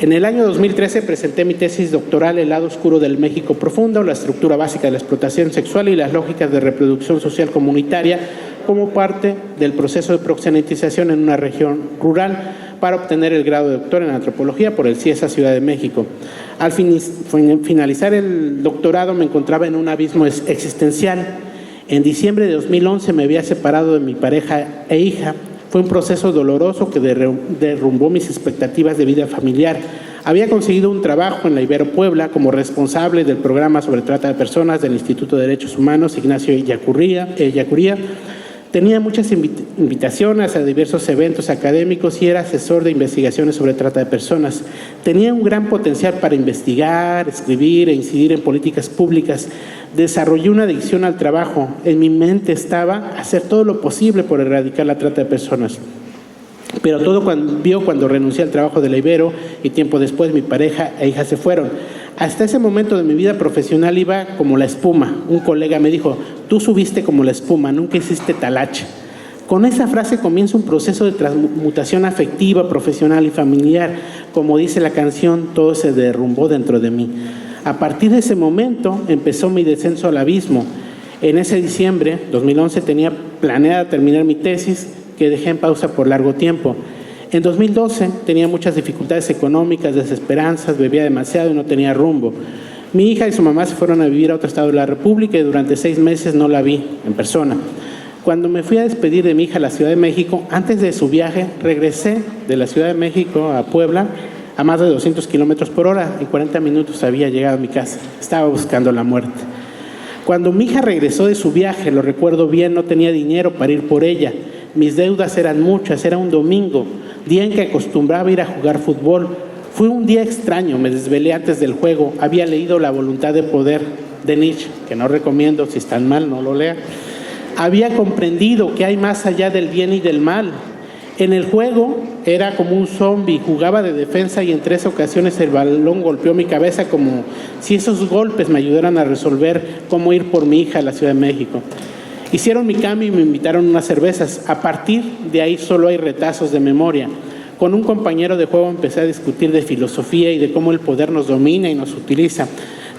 En el año 2013 presenté mi tesis doctoral, El lado oscuro del México profundo, la estructura básica de la explotación sexual y las lógicas de reproducción social comunitaria, como parte del proceso de proxenetización en una región rural, para obtener el grado de doctor en antropología por el CIESA Ciudad de México. Al finalizar el doctorado me encontraba en un abismo existencial. En diciembre de 2011 me había separado de mi pareja e hija. Fue un proceso doloroso que derrumbó mis expectativas de vida familiar. Había conseguido un trabajo en la Ibero Puebla como responsable del programa sobre trata de personas del Instituto de Derechos Humanos Ignacio Ellacuría. Tenía muchas invitaciones a diversos eventos académicos y era asesor de investigaciones sobre trata de personas. Tenía un gran potencial para investigar, escribir e incidir en políticas públicas. Desarrollé una adicción al trabajo. En mi mente estaba hacer todo lo posible por erradicar la trata de personas. Pero todo cambió cuando renuncié al trabajo de la Ibero y tiempo después mi pareja e hija se fueron. Hasta ese momento de mi vida profesional iba como la espuma. Un colega me dijo, tú subiste como la espuma, nunca hiciste talache. Con esa frase comienza un proceso de transmutación afectiva, profesional y familiar. Como dice la canción, todo se derrumbó dentro de mí. A partir de ese momento empezó mi descenso al abismo. En ese diciembre 2011 tenía planeada terminar mi tesis, que dejé en pausa por largo tiempo. En 2012 tenía muchas dificultades económicas, desesperanzas, bebía demasiado y no tenía rumbo. Mi hija y su mamá se fueron a vivir a otro estado de la República y durante 6 meses no la vi en persona. Cuando me fui a despedir de mi hija a la Ciudad de México, antes de su viaje, regresé de la Ciudad de México a Puebla a más de 200 kilómetros por hora. En 40 minutos había llegado a mi casa. Estaba buscando la muerte. Cuando mi hija regresó de su viaje, lo recuerdo bien, no tenía dinero para ir por ella. Mis deudas eran muchas, era un domingo, día en que acostumbraba ir a jugar fútbol. Fue un día extraño, me desvelé antes del juego. Había leído La voluntad de poder de Nietzsche, que no recomiendo, si están mal, no lo lea. Había comprendido que hay más allá del bien y del mal. En el juego era como un zombi, jugaba de defensa y en 3 ocasiones el balón golpeó mi cabeza como si esos golpes me ayudaran a resolver cómo ir por mi hija a la Ciudad de México. Hicieron mi cambio y me invitaron unas cervezas. A partir de ahí solo hay retazos de memoria. Con un compañero de juego empecé a discutir de filosofía y de cómo el poder nos domina y nos utiliza.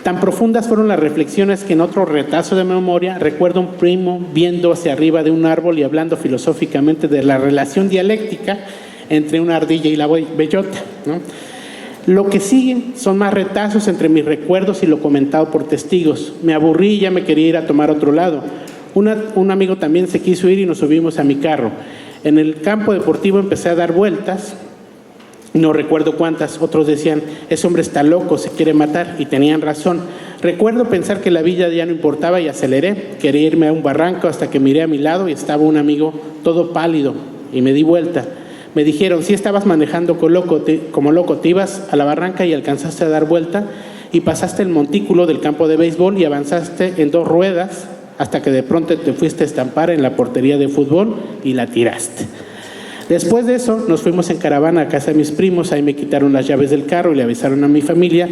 Tan profundas fueron las reflexiones que en otro retazo de memoria recuerdo a un primo viendo hacia arriba de un árbol y hablando filosóficamente de la relación dialéctica entre una ardilla y la bellota, ¿no? Lo que sigue son más retazos entre mis recuerdos y lo comentado por testigos. Me aburrí y ya me quería ir a tomar otro lado. Un amigo también se quiso ir y nos subimos a mi carro. En el campo deportivo empecé a dar vueltas, no recuerdo cuántas. Otros decían, ese hombre está loco, se quiere matar, y tenían razón. Recuerdo pensar que la vida ya no importaba y aceleré. Quería irme a un barranco hasta que miré a mi lado y estaba un amigo todo pálido y me di vuelta. Me dijeron, si estabas manejando como loco, te ibas a la barranca y alcanzaste a dar vuelta y pasaste el montículo del campo de béisbol y avanzaste en 2 ruedas hasta que de pronto te fuiste a estampar en la portería de fútbol y la tiraste. Después de eso nos fuimos en caravana a casa de mis primos. Ahí me quitaron las llaves del carro y le avisaron a mi familia.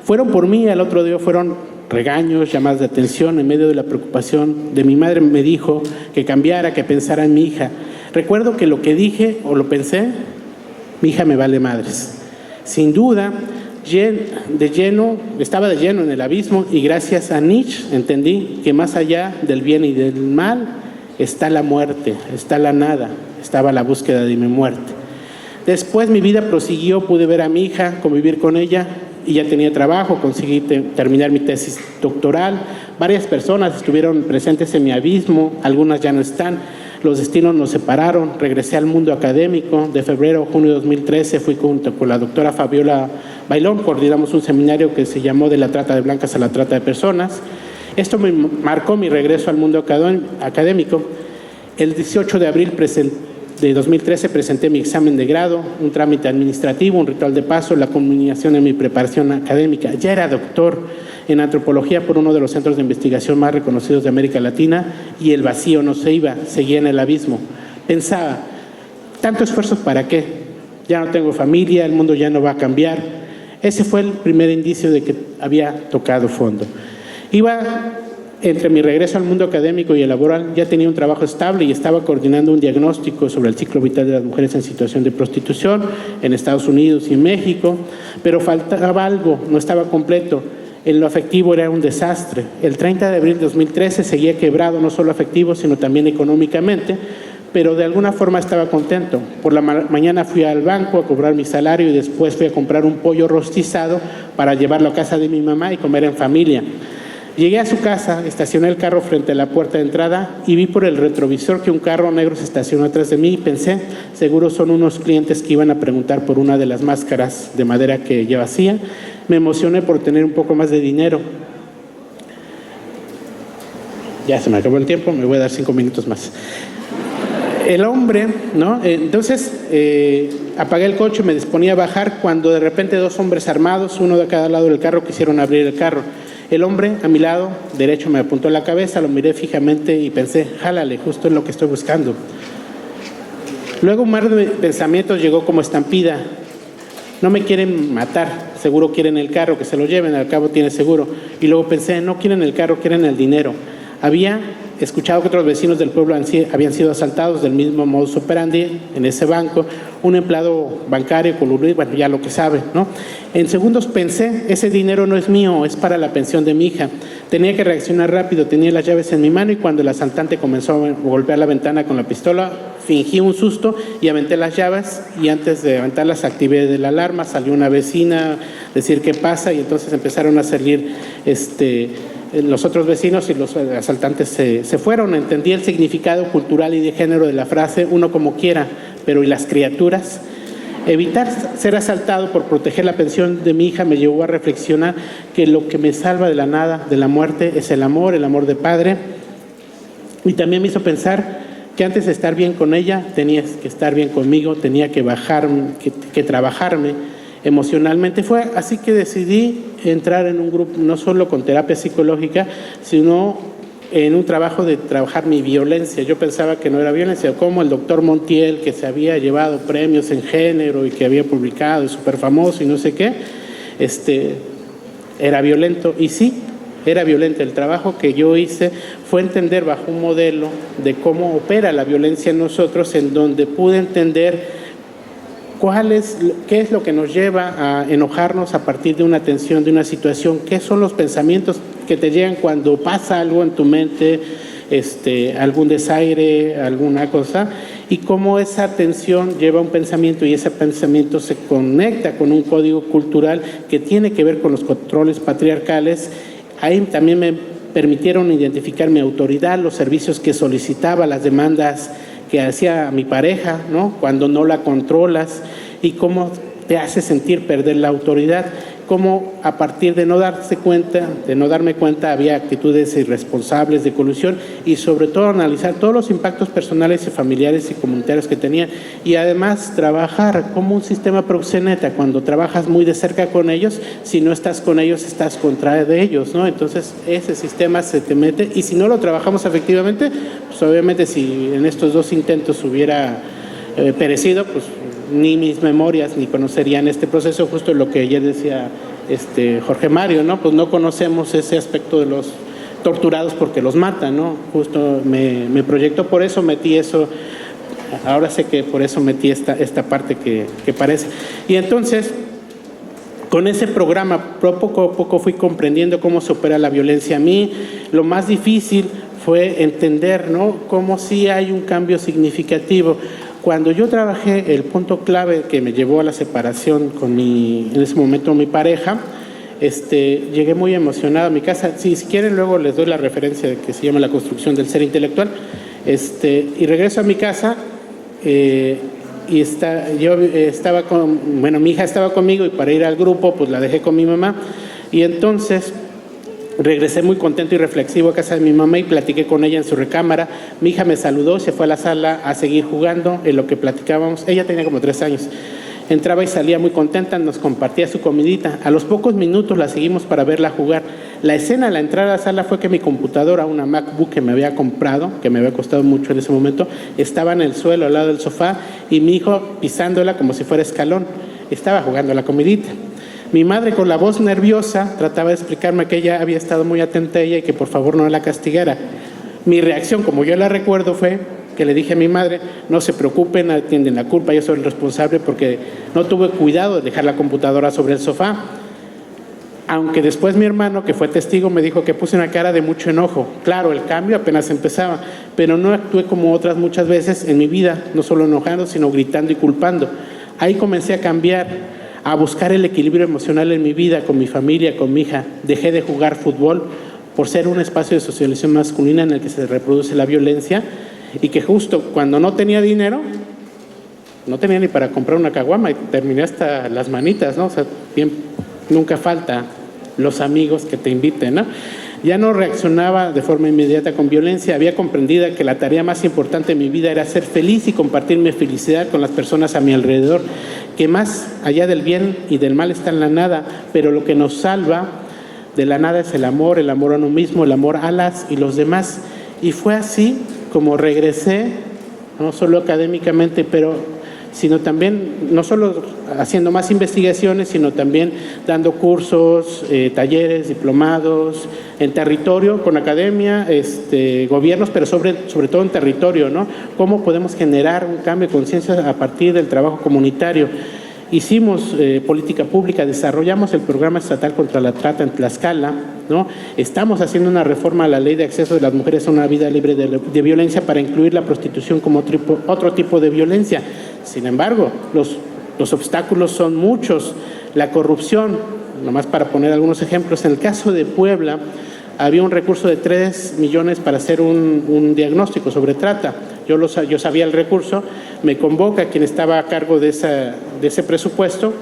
Fueron por mí, al otro día fueron regaños, llamadas de atención. En medio de la preocupación de mi madre me dijo que cambiara, que pensara en mi hija. Recuerdo que lo que dije o lo pensé, mi hija me vale madres. Sin duda, estaba de lleno en el abismo y gracias a Nietzsche entendí que más allá del bien y del mal está la muerte, está la nada, estaba la búsqueda de mi muerte. Después mi vida prosiguió, pude ver a mi hija, convivir con ella y ya tenía trabajo, conseguí terminar mi tesis doctoral. Varias personas estuvieron presentes en mi abismo, algunas ya no están. Los destinos nos separaron, regresé al mundo académico. De febrero a junio de 2013 fui junto con la doctora Fabiola Bailón, coordinamos un seminario que se llamó De la trata de blancas a la trata de personas. Esto me marcó mi regreso al mundo académico. El 18 de abril de 2013 presenté mi examen de grado, un trámite administrativo, un ritual de paso, la culminación de mi preparación académica. Ya era doctor en antropología por uno de los centros de investigación más reconocidos de América Latina y el vacío no se iba, seguía en el abismo. Pensaba, ¿tanto esfuerzo para qué? Ya no tengo familia, el mundo ya no va a cambiar. Ese fue el primer indicio de que había tocado fondo. Entre mi regreso al mundo académico y el laboral, ya tenía un trabajo estable y estaba coordinando un diagnóstico sobre el ciclo vital de las mujeres en situación de prostitución en Estados Unidos y en México, pero faltaba algo, no estaba completo. En lo afectivo era un desastre. El 30 de abril de 2013 seguía quebrado, no solo afectivo, sino también económicamente, pero de alguna forma estaba contento. Por la mañana fui al banco a cobrar mi salario y después fui a comprar un pollo rostizado para llevarlo a casa de mi mamá y comer en familia. Llegué a su casa, estacioné el carro frente a la puerta de entrada y vi por el retrovisor que un carro negro se estacionó atrás de mí y pensé, seguro son unos clientes que iban a preguntar por una de las máscaras de madera que yo hacía. Me emocioné por tener un poco más de dinero. Ya se me acabó el tiempo, me voy a dar 5 minutos más. El hombre, ¿no? Entonces apagué el coche, me disponía a bajar cuando de repente 2 hombres armados, uno de cada lado del carro, quisieron abrir el carro. El hombre a mi lado derecho me apuntó la cabeza, lo miré fijamente y pensé, jálale, justo es lo que estoy buscando. Luego un mar de pensamientos llegó como estampida. No me quieren matar, seguro quieren el carro, que se lo lleven, al cabo tiene seguro. Y luego pensé, no quieren el carro, quieren el dinero. Había escuchado que otros vecinos del pueblo habían sido asaltados del mismo modus operandi en ese banco, un empleado bancario, bueno, ya lo que sabe, ¿no? En segundos pensé, ese dinero no es mío, es para la pensión de mi hija. Tenía que reaccionar rápido, tenía las llaves en mi mano y cuando el asaltante comenzó a golpear la ventana con la pistola, fingí un susto y aventé las llaves y antes de aventarlas activé de la alarma, salió una vecina a decir qué pasa y entonces empezaron a salir los otros vecinos y los asaltantes se fueron. Entendí el significado cultural y de género de la frase, uno como quiera, pero ¿y las criaturas? Evitar ser asaltado por proteger la pensión de mi hija me llevó a reflexionar que lo que me salva de la nada, de la muerte, es el amor de padre. Y también me hizo pensar que antes de estar bien con ella, tenía que estar bien conmigo, tenía que que trabajarme emocionalmente. Fue así que decidí entrar en un grupo, no solo con terapia psicológica, sino en un trabajo de trabajar mi violencia. Yo pensaba que no era violencia, como el doctor Montiel, que se había llevado premios en género y que había publicado, y súper famoso y no sé qué, era violento. Y sí, era violento. El trabajo que yo hice fue entender bajo un modelo de cómo opera la violencia en nosotros, en donde pude entender qué es lo que nos lleva a enojarnos a partir de una tensión, de una situación, qué son los pensamientos que te llegan cuando pasa algo en tu mente, algún desaire, alguna cosa, y cómo esa tensión lleva un pensamiento y ese pensamiento se conecta con un código cultural que tiene que ver con los controles patriarcales. Ahí también me permitieron identificar mi autoridad, los servicios que solicitaba, las demandas que hacía mi pareja, ¿no? Cuando no la controlas y cómo te hace sentir perder la autoridad, cómo a partir de no darme cuenta había actitudes irresponsables de colusión y sobre todo analizar todos los impactos personales y familiares y comunitarios que tenía y además trabajar como un sistema proxeneta. Cuando trabajas muy de cerca con ellos, si no estás con ellos estás contra de ellos, ¿no? Entonces ese sistema se te mete y si no lo trabajamos efectivamente, pues obviamente si en estos 2 intentos hubiera perecido, pues ni mis memorias ni conocerían este proceso, justo lo que ayer decía Jorge Mario, ¿no? Pues no conocemos ese aspecto de los torturados porque los matan, ¿no? Justo me proyectó, por eso metí eso, ahora sé que por eso metí esta parte que parece. Y entonces, con ese programa, poco a poco fui comprendiendo cómo se opera la violencia. A mí lo más difícil fue entender, ¿no? Cómo sí hay un cambio significativo. Cuando yo trabajé, el punto clave que me llevó a la separación con en ese momento mi pareja, llegué muy emocionado a mi casa. Si quieren luego les doy la referencia de que se llama La construcción del ser intelectual. Y regreso a mi casa mi hija estaba conmigo y para ir al grupo pues la dejé con mi mamá y entonces regresé muy contento y reflexivo a casa de mi mamá y platiqué con ella en su recámara. Mi hija me saludó, se fue a la sala a seguir jugando en lo que platicábamos. Ella tenía como 3 años. Entraba y salía muy contenta, nos compartía su comidita. A los pocos minutos la seguimos para verla jugar. La escena, la entrada a la sala fue que mi computadora, una MacBook que me había comprado, que me había costado mucho en ese momento, estaba en el suelo al lado del sofá y mi hijo pisándola como si fuera escalón. Estaba jugando la comidita. Mi madre, con la voz nerviosa, trataba de explicarme que ella había estado muy atenta a ella y que por favor no la castigara. Mi reacción, como yo la recuerdo, fue que le dije a mi madre, no se preocupen, atienden la culpa, yo soy el responsable porque no tuve cuidado de dejar la computadora sobre el sofá. Aunque después mi hermano, que fue testigo, me dijo que puse una cara de mucho enojo. Claro, el cambio apenas empezaba, pero no actué como otras muchas veces en mi vida, no solo enojando, sino gritando y culpando. Ahí comencé a cambiar, a buscar el equilibrio emocional en mi vida, con mi familia, con mi hija. Dejé de jugar fútbol por ser un espacio de socialización masculina en el que se reproduce la violencia, y que justo cuando no tenía dinero, no tenía ni para comprar una caguama y terminé hasta las manitas, ¿no? O sea, bien, nunca falta los amigos que te inviten, ¿no? Ya no reaccionaba de forma inmediata con violencia, había comprendido que la tarea más importante de mi vida era ser feliz y compartir mi felicidad con las personas a mi alrededor, que más allá del bien y del mal está en la nada, pero lo que nos salva de la nada es el amor a uno mismo, el amor a las y los demás. Y fue así como regresé, no solo académicamente, sino también, no solo haciendo más investigaciones, sino también dando cursos, talleres, diplomados, en territorio, con academia, gobiernos, pero sobre todo en territorio, ¿no? ¿Cómo podemos generar un cambio de conciencia a partir del trabajo comunitario? Hicimos política pública, desarrollamos el programa estatal contra la trata en Tlaxcala, ¿no? Estamos haciendo una reforma a la ley de acceso de las mujeres a una vida libre de violencia para incluir la prostitución como otro tipo de violencia. Sin embargo, los obstáculos son muchos. La corrupción, nomás para poner algunos ejemplos, en el caso de Puebla, había un recurso de 3 millones para hacer un diagnóstico sobre trata. Yo sabía el recurso, me convoca quien estaba a cargo de ese presupuesto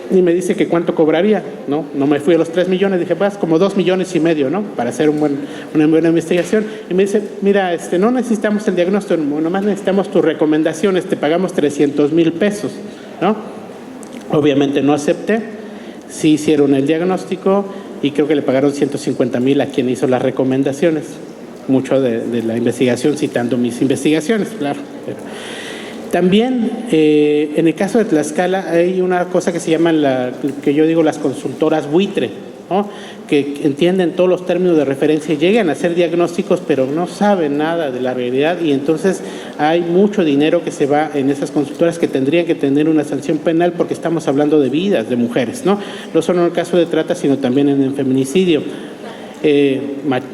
y me dice que cuánto cobraría, ¿no? No me fui a los 3 millones, dije, pues como 2,5 millones, ¿no? Para hacer una buena investigación. Y me dice, mira, no necesitamos el diagnóstico, nomás necesitamos tus recomendaciones, te pagamos 300,000 pesos, ¿no? Obviamente no acepté, sí hicieron el diagnóstico y creo que le pagaron 150,000 a quien hizo las recomendaciones. Mucho de la investigación citando mis investigaciones, claro. También, en el caso de Tlaxcala, hay una cosa que se llama, que yo digo, las consultoras buitre, ¿no? Que entienden todos los términos de referencia y llegan a hacer diagnósticos, pero no saben nada de la realidad, y entonces hay mucho dinero que se va en esas consultoras que tendrían que tener una sanción penal porque estamos hablando de vidas de mujeres, ¿no? No solo en el caso de trata, sino también en el feminicidio.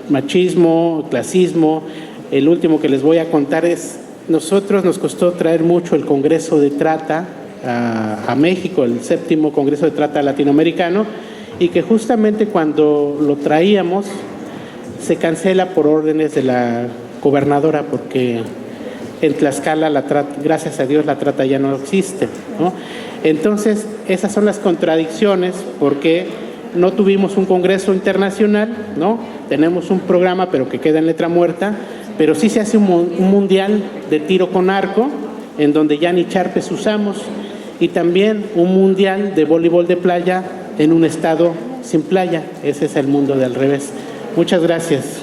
Machismo, clasismo. El último que les voy a contar es, nosotros nos costó traer mucho el Congreso de Trata a México, el 7º Congreso de Trata Latinoamericano, y que justamente cuando lo traíamos se cancela por órdenes de la gobernadora, porque en Tlaxcala gracias a Dios la trata ya no existe, ¿no? Entonces esas son las contradicciones, porque no tuvimos un congreso internacional, ¿no? Tenemos un programa pero que queda en letra muerta, pero sí se hace un mundial de tiro con arco, en donde ya ni charpes usamos, y también un mundial de voleibol de playa en un estado sin playa. Ese es el mundo de al revés. Muchas gracias.